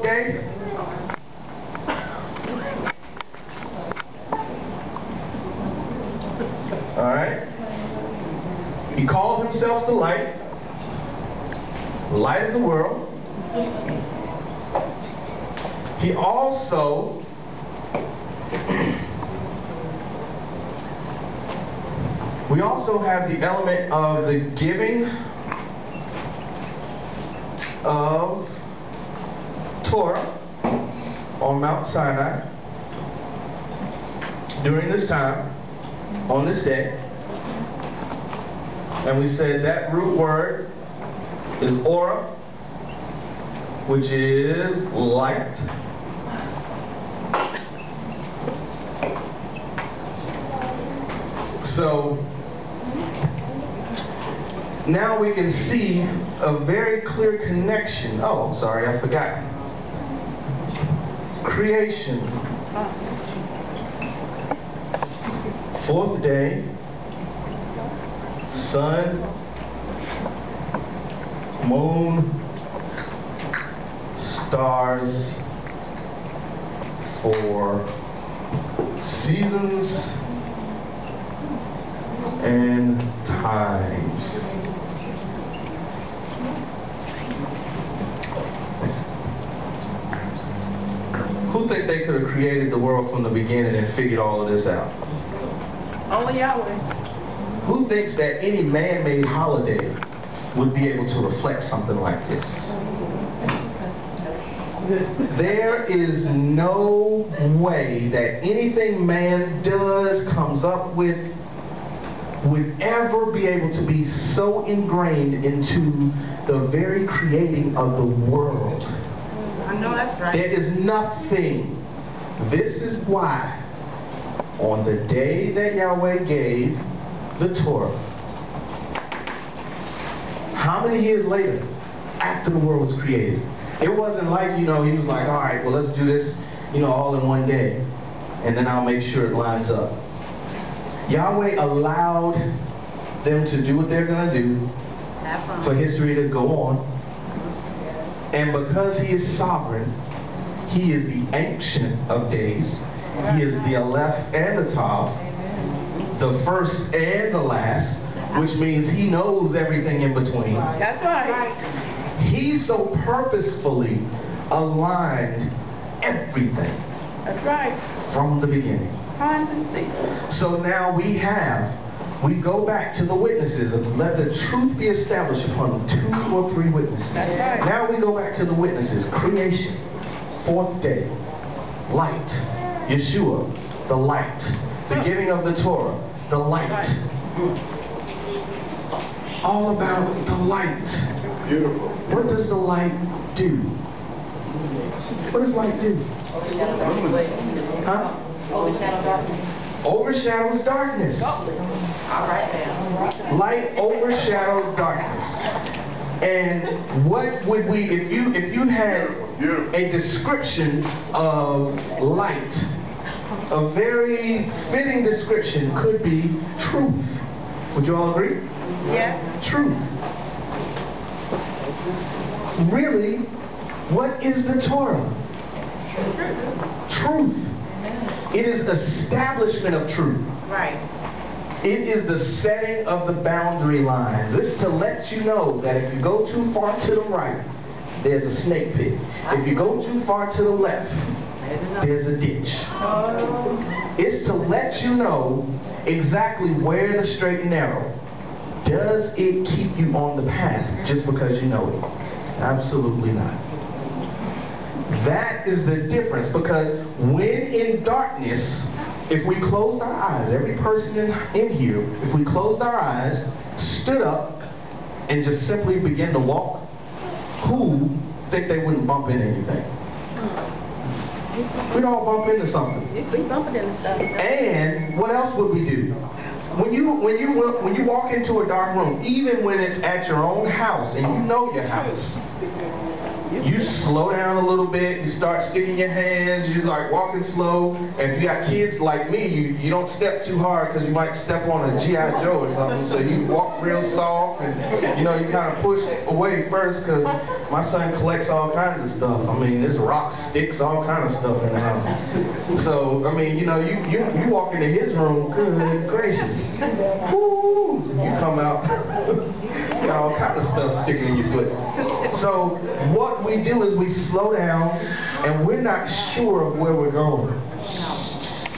day, all right, he called himself the light of the world. He also we also have the element of the giving of Torah on Mount Sinai during this time, on this day. And we said that root word is aura, which is light. So now we can see a very clear connection. Oh, I'm sorry, I forgot. Creation. Fourth day, sun, moon, stars, 4 seasons and times. Who think they could have created the world from the beginning and figured all of this out? Only Yahweh. Who thinks that any man-made holiday would be able to reflect something like this? There is no way that anything man does, comes up with, would ever be able to be so ingrained into the very creating of the world. I know that's right. There is nothing. This is why on the day that Yahweh gave the Torah, how many years later after the world was created? It wasn't like, he was like, all right, well, let's do this, all in one day, and then I'll make sure it lines up. Yahweh allowed them to do what they're going to do, for history to go on, and because he is sovereign, he is the Ancient of Days, he is the Aleph and the Tav, the first and the last, which means he knows everything in between. That's right. He so purposefully aligned everything. That's right. From the beginning. Times and seasons. So now we go back to the witnesses and let the truth be established upon 2 or 3 witnesses. That's right. Now we go back to the witnesses. Creation, 4th day, light, Yahshuah, the light, the giving of the Torah, the light. All about the light. Beautiful. What does the light do? What does light do? Huh? Overshadow darkness. Overshadows darkness. All right now. Light overshadows darkness. And what would we, if you had a description of light, a very fitting description could be truth. Would you all agree? Yes. Truth. Really, what is the Torah? Truth. It is establishment of truth. Right. It is the setting of the boundary lines. It's to let you know that if you go too far to the right, there's a snake pit. If you go too far to the left, there's a ditch. It's to let you know exactly where the straight and narrow. Does it keep you on the path just because you know it? Absolutely not. That is the difference, because when in darkness, if we closed our eyes, every person in here, if we closed our eyes, stood up, and just simply began to walk, who think they wouldn't bump into anything? We'd all bump into something. We bumping into stuff. And what else would we do? When you walk into a dark room, even when it's at your own house and you know your house, you slow down a little bit, you start sticking your hands, you like walking slow, and if you got kids like me, you don't step too hard because you might step on a G.I. Joe or something, so you walk real soft and you kind of push away first because My son collects all kinds of stuff. I mean, there's rocks, sticks, all kind of stuff in the house. So, I mean, you know, you walk into his room, good gracious. Woo! You come out, you got all kind of stuff sticking in your foot. So, what we do is we slow down, and we're not sure of where we're going.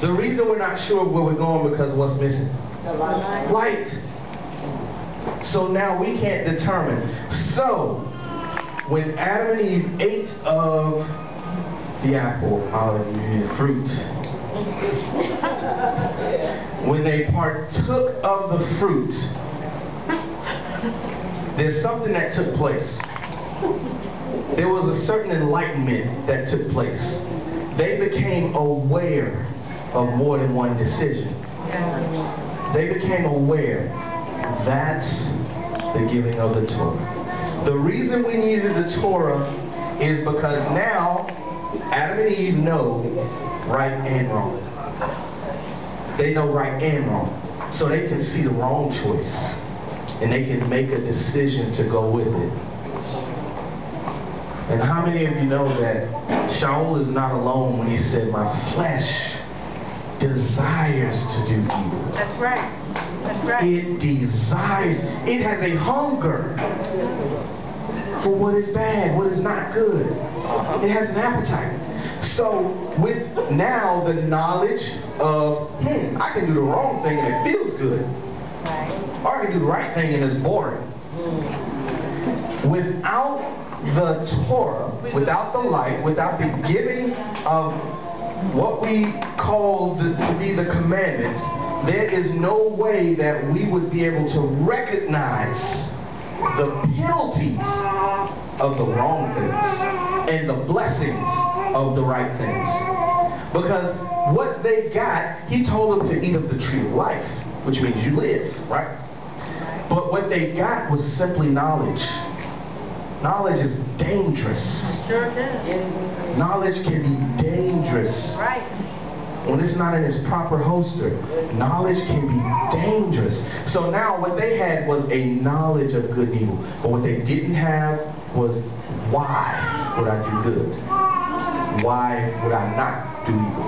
The reason we're not sure of where we're going because what's missing? Light. So now we can't determine. So, when Adam and Eve ate of the apple, fruit, when they partook of the fruit, there's something that took place. There was a certain enlightenment that took place. They became aware of more than one decision. They became aware. That's the giving of the Torah. The reason we needed the Torah is because now Adam and Eve know right and wrong. They know right and wrong. So they can see the wrong choice. And they can make a decision to go with it. And how many of you know that Shaul is not alone when he said, my flesh desires to do evil. That's right. That's right. It desires, it has a hunger for what is bad, what is not good. It has an appetite. So with now the knowledge of, I can do the wrong thing and it feels good. Or I can do the right thing and it's boring. Without the Torah, without the light, without the giving of what we call to be the commandments, there is no way that we would be able to recognize the penalties of the wrong things and the blessings of the right things. Because what they got, he told them to eat of the tree of life, which means you live, right? But what they got was simply knowledge. Knowledge is dangerous. Sure is. Knowledge can be dangerous. Right. When it's not in its proper holster, knowledge can be dangerous. So now what they had was a knowledge of good and evil. But what they didn't have was, why would I do good? Why would I not do evil?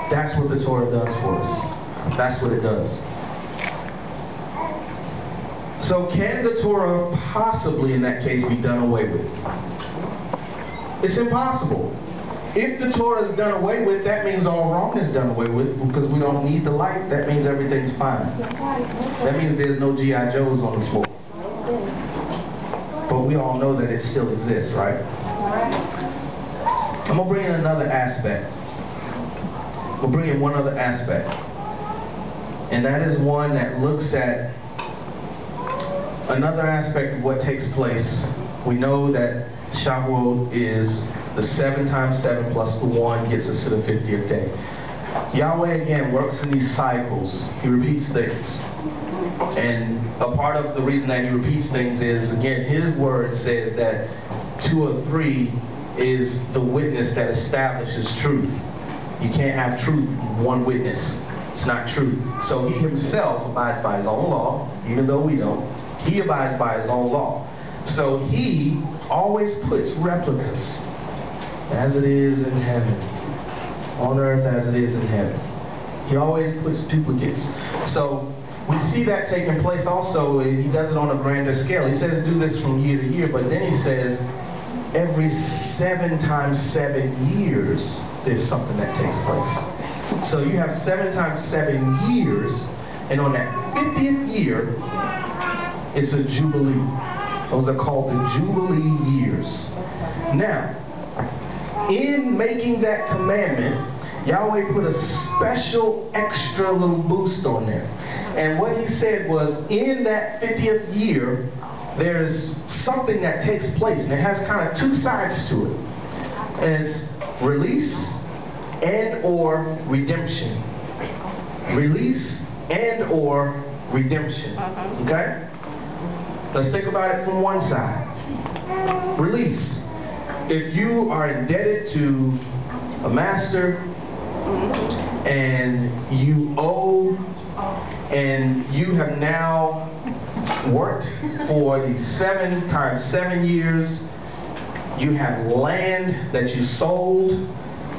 That's what the Torah does for us. That's what it does. So can the Torah possibly, in that case, be done away with? It's impossible. If the Torah is done away with, that means all wrong is done away with, because we don't need the light. That means everything's fine. That means there's no G.I. Joes on the floor. But we all know that it still exists, right? I'm going to bring in another aspect. We'll bring in one other aspect. And that is one that looks at another aspect of what takes place. We know that Shavuot is the 7 times 7 plus the 1 gets us to the 50th day. Yahweh again works in these cycles. He repeats things. And a part of the reason that he repeats things is, again, his word says that 2 or 3 is the witness that establishes truth. You can't have truth with one witness. It's not truth. So he himself abides by his own law, even though we don't. He abides by his own law. So he always puts replicas, as it is in heaven, on earth as it is in heaven. He always puts duplicates. So we see that taking place also. He does it on a grander scale. He says do this from year to year, but then he says every 7 times 7 years there's something that takes place. So you have 7 times 7 years, and on that 50th year it's a jubilee. Those are called the jubilee years. Now, in making that commandment, Yahweh put a special extra little boost on there. And what he said was, in that 50th year, there's something that takes place, and it has kind of 2 sides to it. And it's release and or redemption. Release and or redemption. Okay? Let's think about it from one side. Release. If you are indebted to a master and you owe, and you have now worked for the 7 times 7 years. You have land that you sold.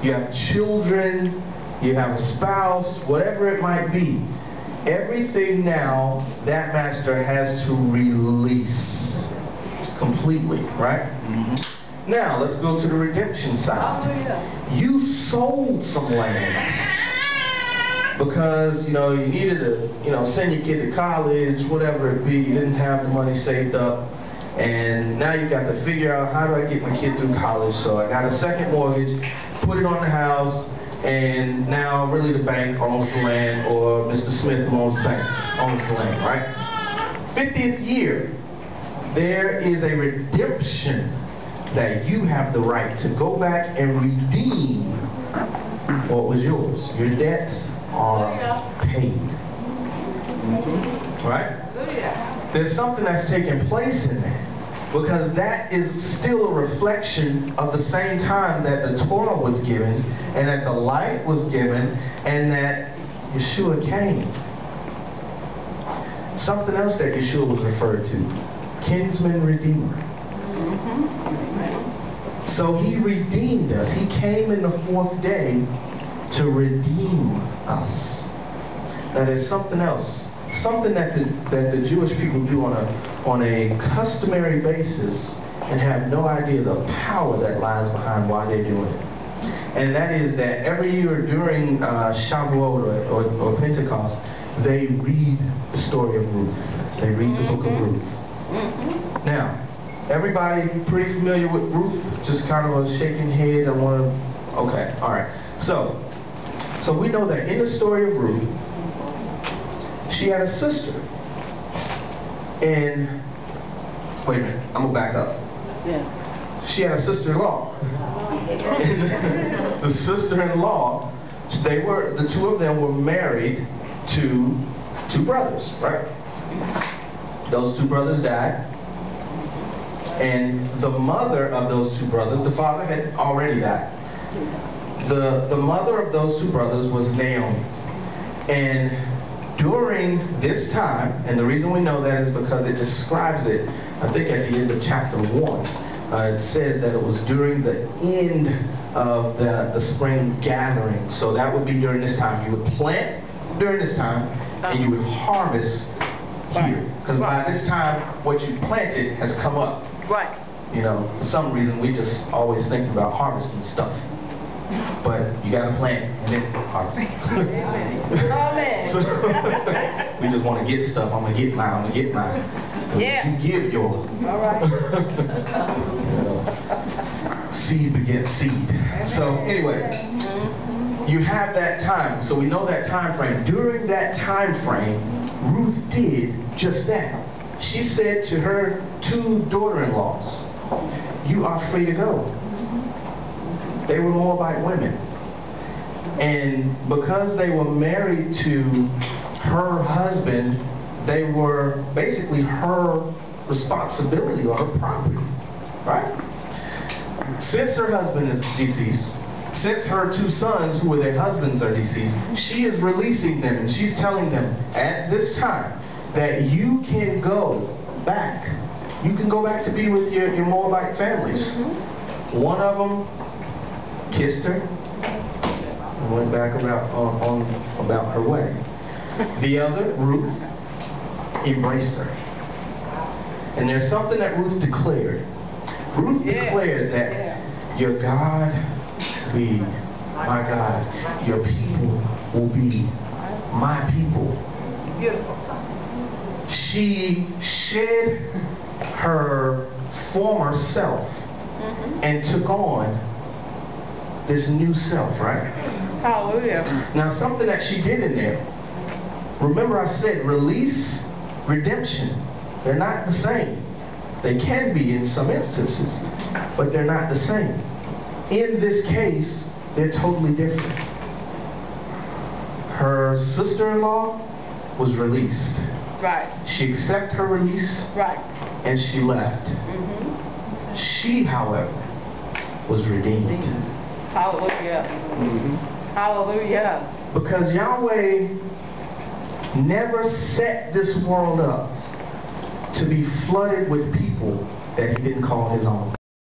You have children. You have a spouse, whatever it might be. Everything now that master has to release completely, right? Mm-hmm. Now let's go to the redemption side. You sold some land because you needed to send your kid to college, whatever it be. You didn't have the money saved up, and now you got to figure out, how do I get my kid through college? So I got a second mortgage, put it on the house. And now really the bank owns the land, or Mr. Smith owns the bank, owns the land, right? 50th year, there is a redemption that you have the right to go back and redeem what was yours. Your debts are paid. Right? There's something that's taking place in that. Because that is still a reflection of the same time that the Torah was given, and that the light was given, and that Yahshuah came. Something else that Yahshuah was referred to: kinsman redeemer. So he redeemed us. He came in the 4th day to redeem us. That is something else. Something that the Jewish people do on a customary basis, and have no idea the power that lies behind why they're doing it. And that is that every year during Shavuot or Pentecost, they read the story of Ruth. They read the book of Ruth. Now, everybody pretty familiar with Ruth? Just kind of a shaking head. Okay, all right. So we know that in the story of Ruth, she had a sister. And, wait a minute, I'm going to back up. Yeah. She had a sister-in-law. And the sister-in-law, the 2 of them were married to 2 brothers, right? Those 2 brothers died. And the mother of those 2 brothers, the father had already died. The mother of those 2 brothers was Naomi. And during this time, and the reason we know that is because it describes it, I think at the end of chapter 1, it says that it was during the end of the spring gathering. So that would be during this time. You would plant during this time, and you would harvest here. Because by this time, what you planted has come up. Right. For some reason, we just always thinking about harvesting stuff. But you got to plant and then harvest. So, we just want to get stuff. I'm going to get mine. Yeah. You give yours. All right. Seed begets seed. So anyway, you have that time. So we know that time frame. During that time frame, Ruth did just that. She said to her 2 daughter-in-laws, "You are free to go." They were Moabite women. And because they were married to her husband, they were basically her responsibility or her property. Right? Since her husband is deceased, since her 2 sons, who were their husbands, are deceased, she is releasing them, and she's telling them at this time that you can go back. You can go back to be with your Moabite families. One of them kissed her and went back about her way. The other, Ruth, embraced her. And there's something that Ruth declared. Ruth declared that your God will be my God. Your people will be my people. Beautiful. She shed her former self and took on this new self, right? Hallelujah. Now, something that she did in there, remember I said release, redemption, they're not the same. They can be in some instances, but they're not the same. In this case, they're totally different. Her sister-in-law was released. Right. She accepted her release. Right. And she left. She, however, was redeemed. Hallelujah. Hallelujah. Because Yahweh never set this world up to be flooded with people that he didn't call his own.